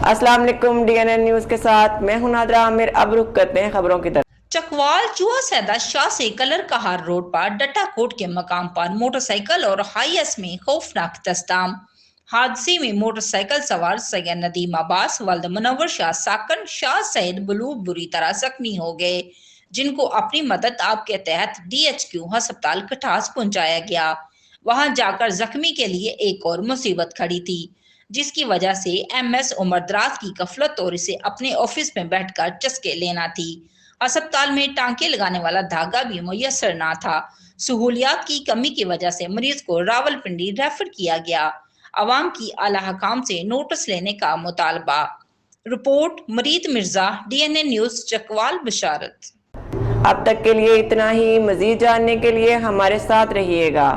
अस्सलाम वालेकुम DNN news के साथ मैं हूं नादरा आमिर। अब रुख करते हैं खबरों की तरफ। चकवाल चूहा सैदा शाह से कलर कहार रोड पर डट्टा कोट के मकाम पर मोटरसाइकिल और हाईएस में खौफनाक दस्ताम। हादसे में मोटरसाइकिल सवार सैयद नदीम अब्बास, वल्द मुनव्वर शाह साकन, शाह सैयद बलू बुरी तरह जख्मी हो गए, जिनको अपनी मदद आप के तहत DHQ अस्पताल कठास पहुंचाया गया। वहां जाकर जख्मी के लिए एक और मुसीबत खड़ी थी, जिसकी वजह से MS उमर दराज की गफलत और इसे अपने ऑफिस में बैठकर चस्के लेना थी। अस्पताल में टांके लगाने वाला धागा भी मुयसर न था। सहूलियात की कमी की वजह से मरीज को रावलपिंडी रेफर किया गया। अवाम की आला हकाम से नोटिस लेने का मुतालबा। Report Mureed Mirza, DNN news Chakwal Basharat. अब तक के लिए इतना ही। मजीद जानने के लिए हमारे साथ रहिएगा।